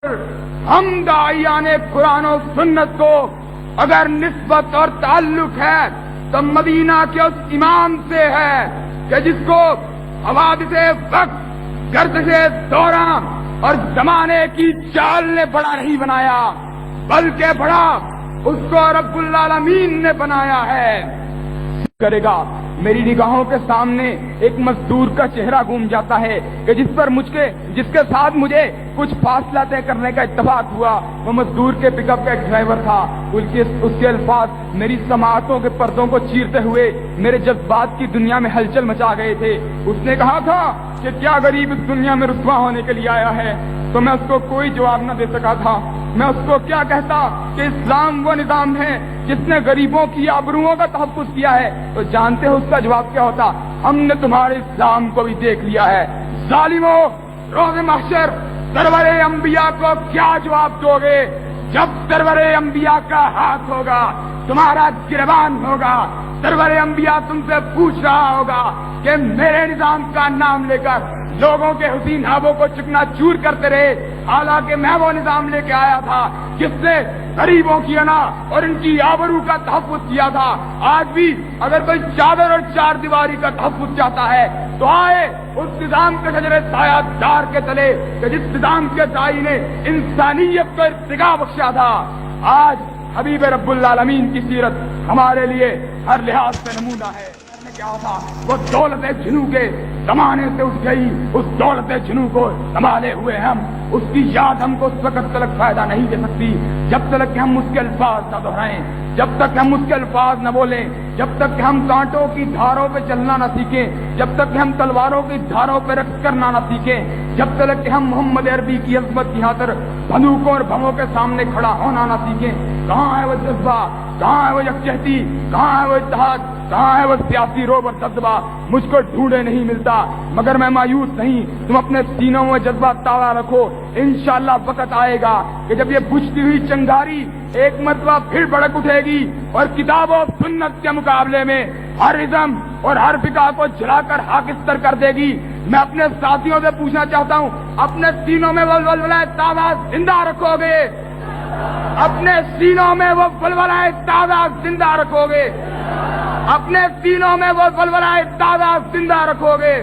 ہم داعیان قرآن و سنت کو اگر نسبت اور تعلق ہے تو مدینہ کے اس امام سے ہے کہ جس کو حوادث وقت، گردش دوران اور زمانے کی چال نے بڑا نہیں بنایا، بلکہ بڑا اس کو رب العالمین نے بنایا ہے۔ کرے گا میری نگاہوں کے سامنے ایک مزدور کا چہرہ گھوم جاتا ہے کہ جس کے ساتھ مجھے کچھ فاصلہ طے کرنے کا اتفاق ہوا۔ وہ مزدور کے پک اپ کا ایک ڈرائیور تھا۔ اس کے الفاظ میری سماعتوں کے پردوں کو چیرتے ہوئے میرے جذبات کی دنیا میں ہلچل مچا گئے تھے۔ اس نے کہا تھا کہ کیا غریب اس دنیا میں رسوا ہونے کے لیے آیا ہے، تو میں اس کو کوئی جواب نہ دے سکا تھا۔ میں اس کو کیا کہتا کہ اسلام وہ نظام ہے جس نے غریبوں کی آبروؤں کا تحفظ کیا ہے، تو جانتے ہو اس کا جواب کیا ہوتا؟ ہم نے تمہارے اسلام کو بھی دیکھ لیا ہے۔ ظالموں، روز محشر سرور انبیاء کو کیا جواب دو گے جب سرور انبیاء کا ہاتھ ہوگا، تمہارا گریبان ہوگا، سرور انبیاء تم سے پوچھ رہا ہوگا کہ میرے نظام کا نام لے کر لوگوں کے حسین خوابوں کو چکنا چور کرتے رہے، حالانکہ میں وہ نظام لے کے آیا تھا جس نے غریبوں کی انا اور ان کی آبرو کا تحفظ کیا تھا۔ آج بھی اگر کوئی چادر اور چار دیواری کا تحفظ چاہتا ہے تو آئے اس نظام کے شجرے سایہ دار کے تلے کہ جس نظام کے داعی نے انسانیت کو ارتقا بخشا تھا۔ آج حبیب رب العالمین کی سیرت ہمارے لیے ہر لحاظ سے نمونہ ہے۔ کیا تھا وہ دولت جنو کے زمانے سے اٹھ گئی، اس دولت جنو کو سنبھالے ہوئے ہم اس کی یاد ہم کو اس وقت تک فائدہ نہیں دے سکتی جب تک کہ ہم اس کے الفاظ نہ دہرائیں، جب تک ہم اس کے الفاظ نہ بولیں، جب تک کہ ہم کانٹوں کی دھاروں پہ چلنا نہ سیکھیں، جب تک کہ ہم تلواروں کی دھاروں پہ رقص کرنا نہ سیکھیں، جب تک کہ ہم محمد عربی کی عظمت کی خاطر بندوقوں اور بموں کے سامنے کھڑا ہونا نہ سیکھیں۔ کہاں ہے وہ جذبہ، کہاں ہے وہ یکجہتی، کہاں ہے وہ اتحاد، کہاں ہے وہ سیاسی روب اور جذبہ؟ مجھ کو ڈھونڈے نہیں ملتا، مگر میں مایوس نہیں۔ تم اپنے سینوں میں جذبہ تازہ رکھو، انشاءاللہ وقت آئے گا کہ جب یہ بجھتی ہوئی چنگاری ایک مرتبہ پھر بھڑک اٹھے گی اور کتاب و سنت کے مقابلے میں ہر ازم اور ہر فقہ کو جلا کر خاکستر کر دے گی۔ میں اپنے ساتھیوں سے پوچھنا چاہتا ہوں، اپنے سینوں میں وہ ولولہ تازہ زندہ رکھو گے؟ اپنے سینوں میں وہ ولولہ تازہ زندہ رکھو گے؟ اپنے سینوں میں وہ ولولہ تازہ زندہ رکھو گے؟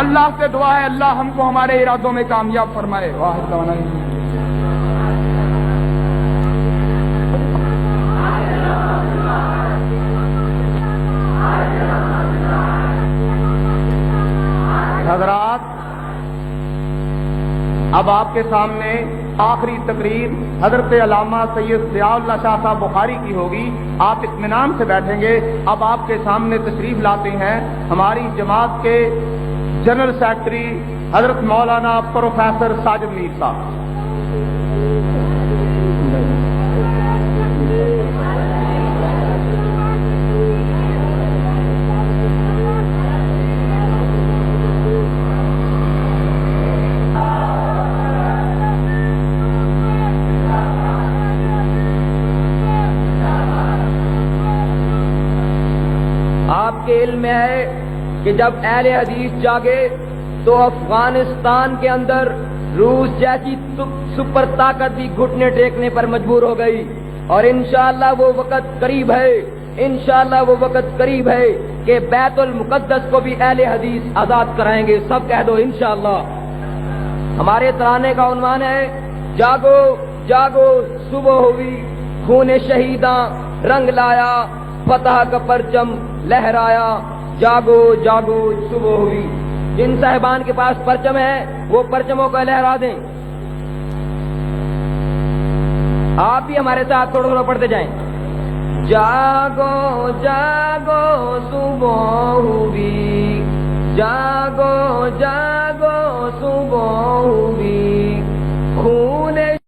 اللہ سے دعا ہے اللہ ہم کو ہمارے ارادوں میں کامیاب فرمائے۔ واحد دعوانا حضرات، اب آپ کے سامنے آخری تقریر حضرت علامہ سید ضیاء اللہ شاہ صاحب بخاری کی ہوگی۔ آپ اطمینان سے بیٹھیں گے۔ اب آپ کے سامنے تشریف لاتے ہیں ہماری جماعت کے جنرل سیکرٹری حضرت مولانا پروفیسر ساجد میر صاحب۔ آپ کے علم میں ہے کہ جب اہل حدیث جاگے تو افغانستان کے اندر روس جیسی سپر طاقت بھی گھٹنے ٹیکنے پر مجبور ہو گئی، اور انشاءاللہ وہ وقت قریب ہے، انشاءاللہ وہ وقت قریب ہے کہ بیت المقدس کو بھی اہل حدیث آزاد کرائیں گے۔ سب کہہ دو انشاءاللہ۔ ہمارے ترانے کا عنوان ہے جاگو جاگو صبح ہوئی، خون شہیداں رنگ لایا، فتح کا پرچم لہرایا، جاگو جاگو صبح ہوئی۔ جن صاحبان کے پاس پرچم ہے وہ پرچموں کو لہرا دیں۔ آپ بھی ہمارے ساتھ تھوڑا تھوڑا پڑھتے جائیں۔ جاگو جاگو صبح ہوئی، جاگو جاگو